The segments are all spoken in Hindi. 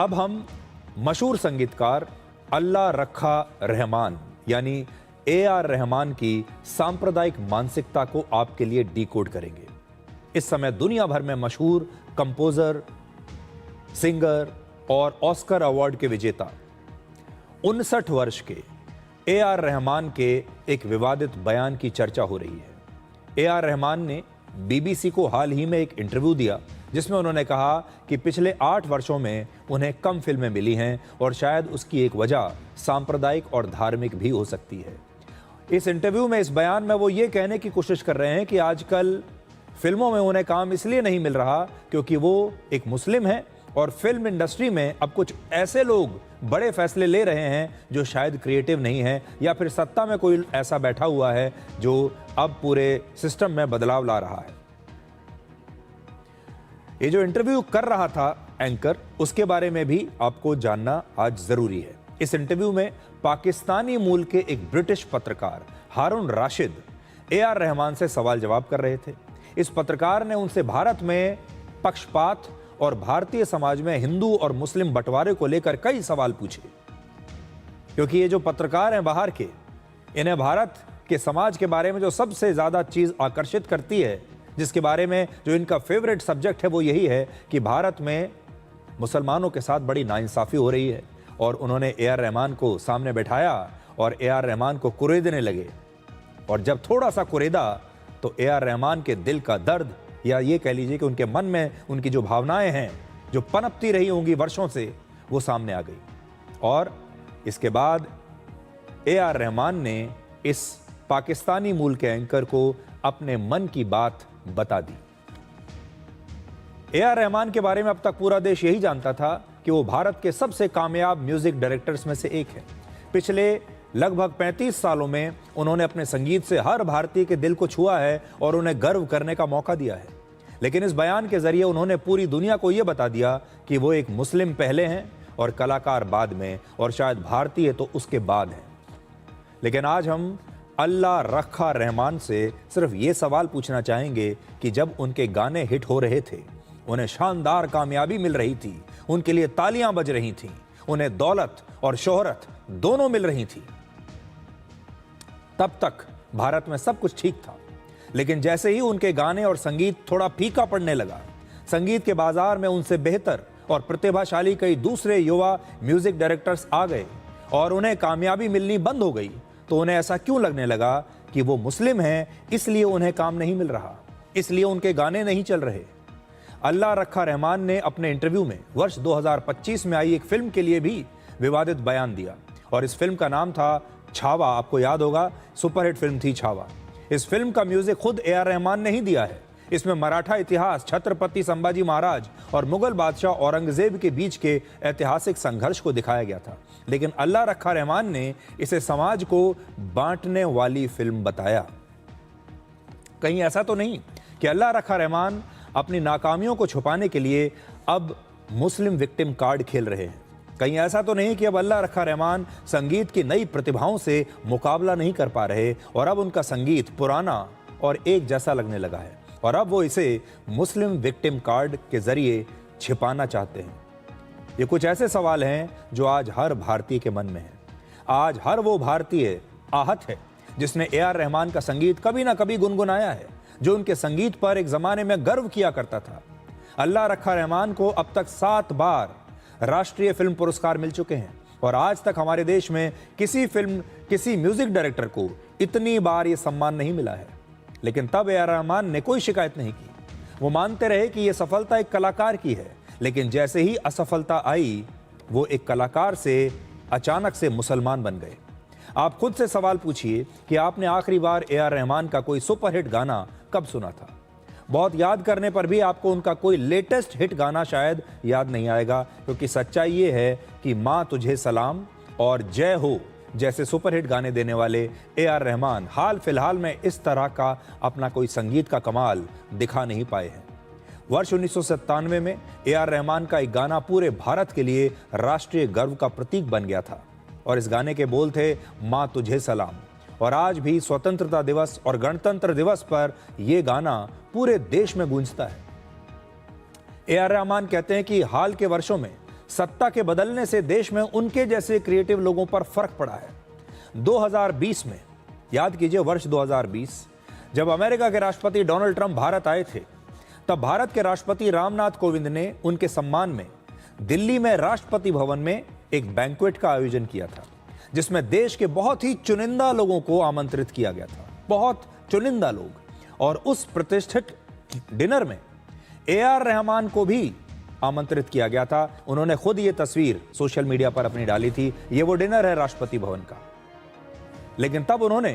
अब हम मशहूर संगीतकार अल्लाह रखा रहमान यानी AR रहमान की सांप्रदायिक मानसिकता को आपके लिए डिकोड करेंगे। इस समय दुनिया भर में मशहूर कंपोजर, सिंगर और ऑस्कर अवार्ड के विजेता 59 वर्ष के AR रहमान के एक विवादित बयान की चर्चा हो रही है। AR रहमान ने BBC को हाल ही में एक इंटरव्यू दिया जिसमें उन्होंने कहा कि पिछले 8 वर्षों में उन्हें कम फिल्में मिली हैं और शायद उसकी एक वजह सांप्रदायिक और धार्मिक भी हो सकती है। इस इंटरव्यू में, इस बयान में वो ये कहने की कोशिश कर रहे हैं कि आजकल फिल्मों में उन्हें काम इसलिए नहीं मिल रहा क्योंकि वो एक मुस्लिम हैं और फिल्म इंडस्ट्री में अब कुछ ऐसे लोग बड़े फैसले ले रहे हैं जो शायद क्रिएटिव नहीं हैं या फिर सत्ता में कोई ऐसा बैठा हुआ है जो अब पूरे सिस्टम में बदलाव ला रहा है। ये जो इंटरव्यू कर रहा था एंकर, उसके बारे में भी आपको जानना आज जरूरी है। इस इंटरव्यू में पाकिस्तानी मूल के एक ब्रिटिश पत्रकार हारून राशिद AR रहमान से सवाल जवाब कर रहे थे। इस पत्रकार ने उनसे भारत में पक्षपात और भारतीय समाज में हिंदू और मुस्लिम बंटवारे को लेकर कई सवाल पूछे, क्योंकि ये जो पत्रकार हैं बाहर के, इन्हें भारत के समाज के बारे में जो सबसे ज्यादा चीज आकर्षित करती है, जिसके बारे में जो इनका फेवरेट सब्जेक्ट है, वो यही है कि भारत में मुसलमानों के साथ बड़ी नाइंसाफी हो रही है। और उन्होंने AR रहमान को सामने बैठाया और AR रहमान को कुरेदने लगे। और जब थोड़ा सा कुरेदा तो AR रहमान के दिल का दर्द, या ये कह लीजिए कि उनके मन में उनकी जो भावनाएं हैं जो पनपती रही होंगी वर्षों से, वो सामने आ गई। और इसके बाद AR रहमान ने इस पाकिस्तानी मूल के एंकर को अपने मन की बात बता दी। AR रहमान के बारे में अब तक पूरा देश यही जानता था कि वो भारत के सबसे कामयाब म्यूजिक डायरेक्टर्स में से एक है। पिछले लगभग 35 सालों में उन्होंने अपने संगीत से हर भारतीय के दिल को छुआ है और उन्हें गर्व करने का मौका दिया है। लेकिन इस बयान के जरिए उन्होंने पूरी दुनिया को यह बता दिया कि वो एक मुस्लिम पहले हैं और कलाकार बाद में, और शायद भारतीय तो उसके बाद हैं। लेकिन आज हम अल्लाह रखा रहमान से सिर्फ ये सवाल पूछना चाहेंगे कि जब उनके गाने हिट हो रहे थे, उन्हें शानदार कामयाबी मिल रही थी, उनके लिए तालियां बज रही थीं, उन्हें दौलत और शोहरत दोनों मिल रही थी, तब तक भारत में सब कुछ ठीक था। लेकिन जैसे ही उनके गाने और संगीत थोड़ा फीका पड़ने लगा, संगीत के बाजार में उनसे बेहतर और प्रतिभाशाली कई दूसरे युवा म्यूजिक डायरेक्टर्स आ गए और उन्हें कामयाबी मिलनी बंद हो गई, तो उन्हें ऐसा क्यों लगने लगा कि वो मुस्लिम हैं इसलिए उन्हें काम नहीं मिल रहा, इसलिए उनके गाने नहीं चल रहे। अल्लाह रखा रहमान ने अपने इंटरव्यू में वर्ष 2025 में आई एक फिल्म के लिए भी विवादित बयान दिया, और इस फिल्म का नाम था छावा। आपको याद होगा, सुपरहिट फिल्म थी छावा। इस फिल्म का म्यूजिक खुद AR रहमान ने ही दिया है। इसमें मराठा इतिहास, छत्रपति संभाजी महाराज और मुगल बादशाह औरंगजेब के बीच के ऐतिहासिक संघर्ष को दिखाया गया था। लेकिन अल्लाह रखा रहमान ने इसे समाज को बांटने वाली फिल्म बताया। कहीं ऐसा तो नहीं कि अल्लाह रखा रहमान अपनी नाकामियों को छुपाने के लिए अब मुस्लिम विक्टिम कार्ड खेल रहे हैं? कहीं ऐसा तो नहीं कि अब अल्लाह रखा रहमान संगीत की नई प्रतिभाओं से मुकाबला नहीं कर पा रहे और अब उनका संगीत पुराना और एक जैसा लगने लगा है और अब वो इसे मुस्लिम विक्टिम कार्ड के जरिए छिपाना चाहते हैं? ये कुछ ऐसे सवाल हैं जो आज हर भारतीय के मन में हैं। आज हर वो भारतीय आहत है जिसने AR रहमान का संगीत कभी ना कभी गुनगुनाया है, जो उनके संगीत पर एक जमाने में गर्व किया करता था। अल्लाह रखा रहमान को अब तक 7 बार राष्ट्रीय फिल्म पुरस्कार मिल चुके हैं और आज तक हमारे देश में किसी म्यूजिक डायरेक्टर को इतनी बार यह सम्मान नहीं मिला है। लेकिन तब AR रहमान ने कोई शिकायत नहीं की। वो मानते रहे कि यह सफलता एक कलाकार की है, लेकिन जैसे ही असफलता आई, वो एक कलाकार से अचानक से मुसलमान बन गए। आप खुद से सवाल पूछिए कि आपने आखिरी बार AR रहमान का कोई सुपरहिट गाना कब सुना था? बहुत याद करने पर भी आपको उनका कोई लेटेस्ट हिट गाना शायद याद नहीं आएगा, क्योंकि सच्चाई ये है कि माँ तुझे सलाम और जय हो जैसे सुपरहिट गाने देने वाले AR रहमान हाल फिलहाल में इस तरह का अपना कोई संगीत का कमाल दिखा नहीं पाए हैं। वर्ष 1997 में AR रहमान का एक गाना पूरे भारत के लिए राष्ट्रीय गर्व का प्रतीक बन गया था और इस गाने के बोल थे माँ तुझे सलाम। और आज भी स्वतंत्रता दिवस और गणतंत्र दिवस पर यह गाना पूरे देश में गूंजता है। AR रहमान कहते हैं कि हाल के वर्षों में सत्ता के बदलने से देश में उनके जैसे क्रिएटिव लोगों पर फर्क पड़ा है। 2020 में, याद कीजिए वर्ष 2020, जब अमेरिका के राष्ट्रपति डोनाल्ड ट्रंप भारत आए थे, तब भारत के राष्ट्रपति रामनाथ कोविंद ने उनके सम्मान में दिल्ली में राष्ट्रपति भवन में एक बैंक्वेट का आयोजन किया था, जिसमें देश के बहुत ही चुनिंदा लोगों को आमंत्रित किया गया था, बहुत चुनिंदा लोग। और उस प्रतिष्ठित डिनर में AR रहमान को भी आमंत्रित किया गया था। उन्होंने खुद ये तस्वीर सोशल मीडिया पर अपनी डाली थी। ये वो डिनर है राष्ट्रपति भवन का। लेकिन तब उन्होंने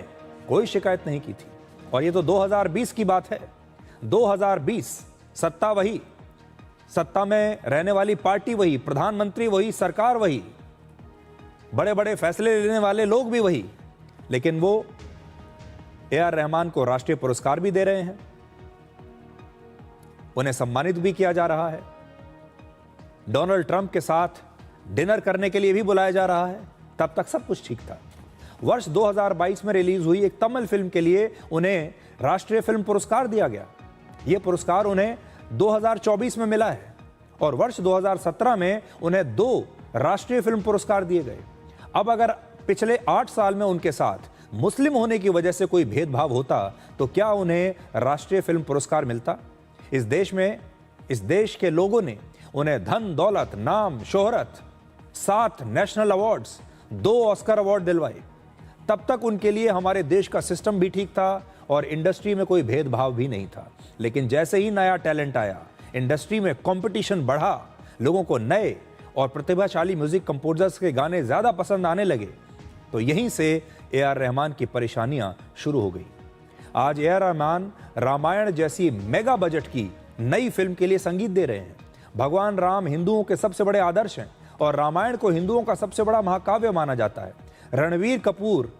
कोई शिकायत नहीं की थी। और ये तो 2020 की बात है। 2020, सत्ता वही, सत्ता में रहने वाली पार्टी वही, प्रधानमंत्री वही, सरकार वही, बड़े बड़े फैसले लेने वाले लोग भी वही, लेकिन वो AR रहमान को राष्ट्रीय पुरस्कार भी दे रहे हैं, उन्हें सम्मानित भी किया जा रहा है, डोनाल्ड ट्रंप के साथ डिनर करने के लिए भी बुलाया जा रहा है। तब तक सब कुछ ठीक था। वर्ष 2022 में रिलीज हुई एक तमिल फिल्म के लिए उन्हें राष्ट्रीय फिल्म पुरस्कार दिया गया। यह पुरस्कार उन्हें 2024 में मिला है और वर्ष 2017 में उन्हें 2 राष्ट्रीय फिल्म पुरस्कार दिए गए। अब अगर पिछले 8 साल में उनके साथ मुस्लिम होने की वजह से कोई भेदभाव होता तो क्या उन्हें राष्ट्रीय फिल्म पुरस्कार मिलता? इस देश के लोगों ने उन्हें धन दौलत, नाम, शोहरत, 7 नेशनल अवार्ड्स, 2 ऑस्कर अवार्ड दिलवाए। तब तक उनके लिए हमारे देश का सिस्टम भी ठीक था और इंडस्ट्री में कोई भेदभाव भी नहीं था। लेकिन जैसे ही नया टैलेंट आया, इंडस्ट्री में कंपटीशन बढ़ा, लोगों को नए और प्रतिभाशाली म्यूजिक कंपोजर्स के गाने ज्यादा पसंद आने लगे, तो यहीं से AR रहमान की परेशानियां शुरू हो गई। आज AR रहमान रामायण जैसी मेगा बजट की नई फिल्म के लिए संगीत दे रहे हैं। भगवान राम हिंदुओं के सबसे बड़े आदर्श हैं और रामायण को हिंदुओं का सबसे बड़ा महाकाव्य माना जाता है। रणवीर कपूर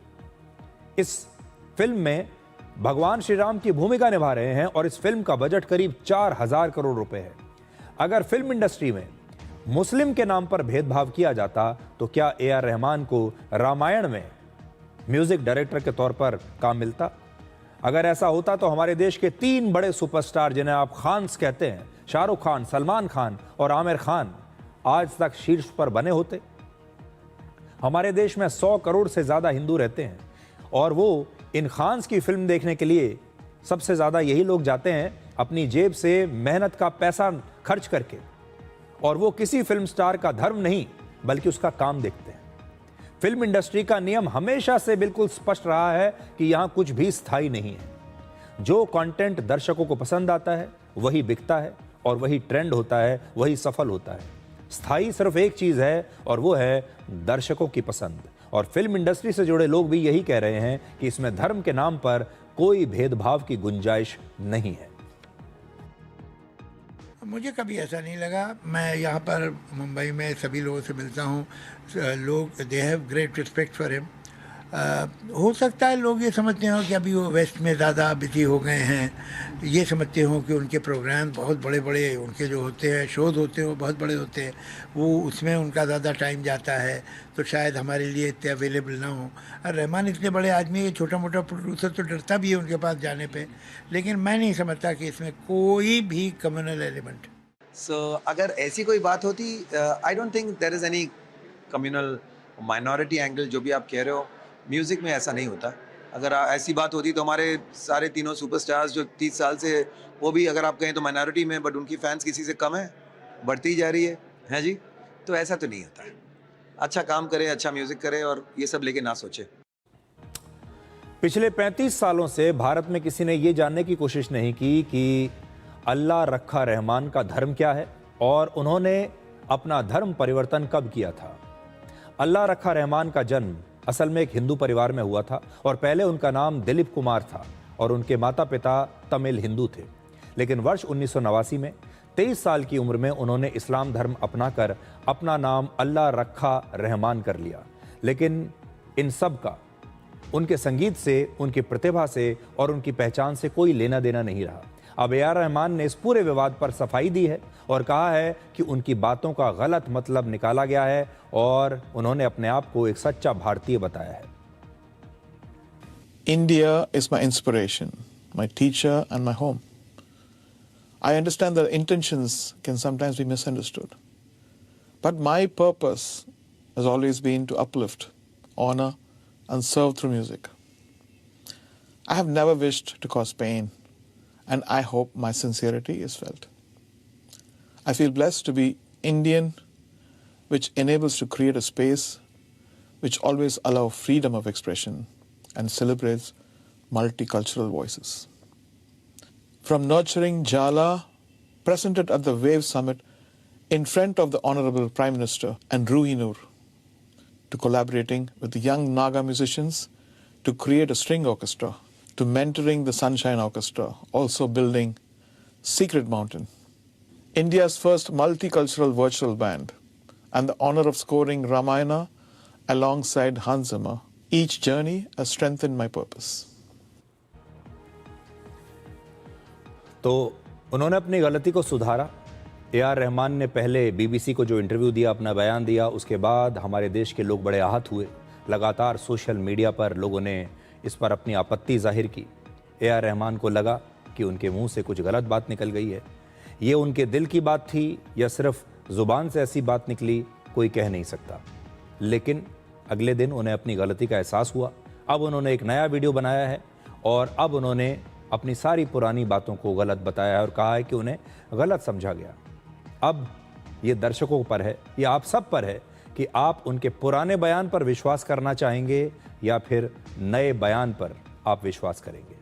इस फिल्म में भगवान श्री राम की भूमिका निभा रहे हैं और इस फिल्म का बजट करीब 4000 करोड़ रुपए है। अगर फिल्म इंडस्ट्री में मुस्लिम के नाम पर भेदभाव किया जाता तो क्या AR रहमान को रामायण में म्यूजिक डायरेक्टर के तौर पर काम मिलता? अगर ऐसा होता तो हमारे देश के 3 बड़े सुपरस्टार, जिन्हें आप खान्स कहते हैं, शाहरुख खान, सलमान खान और आमिर खान, आज तक शीर्ष पर बने होते। हमारे देश में 100 करोड़ से ज्यादा हिंदू रहते हैं और वो इन खान्स की फिल्म देखने के लिए सबसे ज्यादा यही लोग जाते हैं अपनी जेब से मेहनत का पैसा खर्च करके, और वो किसी फिल्म स्टार का धर्म नहीं बल्कि उसका काम देखते हैं। फिल्म इंडस्ट्री का नियम हमेशा से बिल्कुल स्पष्ट रहा है कि यहां कुछ भी स्थायी नहीं है। जो कंटेंट दर्शकों को पसंद आता है वही बिकता है और वही ट्रेंड होता है, वही सफल होता है। स्थायी सिर्फ एक चीज है और वो है दर्शकों की पसंद। और फिल्म इंडस्ट्री से जुड़े लोग भी यही कह रहे हैं कि इसमें धर्म के नाम पर कोई भेदभाव की गुंजाइश नहीं है। मुझे कभी ऐसा नहीं लगा। मैं यहाँ पर मुंबई में सभी लोगों से मिलता हूँ, लोग they have great respect for him. हो सकता है लोग ये समझते हो कि अभी वो वेस्ट में ज़्यादा बिजी हो गए हैं, ये समझते हो कि उनके प्रोग्राम बहुत बड़े बड़े उनके जो होते हैं, शोज़ होते हैं वो बहुत बड़े होते हैं, वो उसमें उनका ज़्यादा टाइम जाता है, तो शायद हमारे लिए इतने अवेलेबल ना हो। और रहमान इतने बड़े आदमी है, छोटा मोटा प्रोड्यूसर तो डरता भी है उनके पास जाने पे, लेकिन मैं नहीं समझता कि इसमें कोई भी कम्युनल एलिमेंट। अगर ऐसी कोई बात होती, I don't think there is any communal minority angle जो भी आप कह रहे हो। म्यूज़िक में ऐसा नहीं होता। अगर ऐसी बात होती तो हमारे सारे तीनों सुपरस्टार्स जो 30 साल से, वो भी अगर आप कहें तो माइनॉरिटी में, बट उनकी फैंस किसी से कम है, बढ़ती जा रही है जी। तो ऐसा तो नहीं होता है। अच्छा काम करे, अच्छा म्यूज़िक करे और ये सब लेके ना सोचे। पिछले 35 सालों से भारत में किसी ने ये जानने की कोशिश नहीं की कि अल्लाह रखा रहमान का धर्म क्या है और उन्होंने अपना धर्म परिवर्तन कब किया था। अल्लाह रखा रहमान का जन्म असल में एक हिंदू परिवार में हुआ था और पहले उनका नाम दिलीप कुमार था और उनके माता पिता तमिल हिंदू थे। लेकिन वर्ष 1989 में 23 साल की उम्र में उन्होंने इस्लाम धर्म अपनाकर अपना नाम अल्लाह रखा रहमान कर लिया। लेकिन इन सब का उनके संगीत से, उनकी प्रतिभा से और उनकी पहचान से कोई लेना देना नहीं रहा। अब AR रहमान ने इस पूरे विवाद पर सफाई दी है और कहा है कि उनकी बातों का गलत मतलब निकाला गया है और उन्होंने अपने आप को एक सच्चा भारतीय बताया है। India is my inspiration, my teacher and my home. I understand that intentions can sometimes be misunderstood. But my purpose has always been to uplift, honor, and serve through music. I have never wished to cause pain, and I hope my sincerity is felt. I feel blessed to be Indian, which enables to create a space which always allows freedom of expression and celebrates multicultural voices. From nurturing Jala, presented at the Wave Summit in front of the Honorable Prime Minister and Ruhinur, to collaborating with the young Naga musicians to create a string orchestra, to mentoring the Sunshine Orchestra, also building Secret Mountain, India's first multicultural virtual band, and the honor of scoring Ramayana alongside Hans Zimmer. Each journey has strengthened my purpose. तो उन्होंने अपनी गलती को सुधारा। ए.आर. रहमान ने पहले बीबीसी को जो इंटरव्यू दिया, अपना बयान दिया, उसके बाद हमारे देश के लोग बड़े आहत हुए। लगातार सोशल मीडिया पर लोगों ने इस पर अपनी आपत्ति जाहिर की। ए.आर. रहमान को लगा कि उनके मुंह से कुछ गलत बात निकल गई है। ये उनके दिल की बात थी या सिर्फ ज़ुबान से ऐसी बात निकली, कोई कह नहीं सकता। लेकिन अगले दिन उन्हें अपनी गलती का एहसास हुआ। अब उन्होंने एक नया वीडियो बनाया है और अब उन्होंने अपनी सारी पुरानी बातों को गलत बताया है और कहा है कि उन्हें गलत समझा गया। अब ये दर्शकों पर है, ये आप सब पर है कि आप उनके पुराने बयान पर विश्वास करना चाहेंगे या फिर नए बयान पर आप विश्वास करेंगे।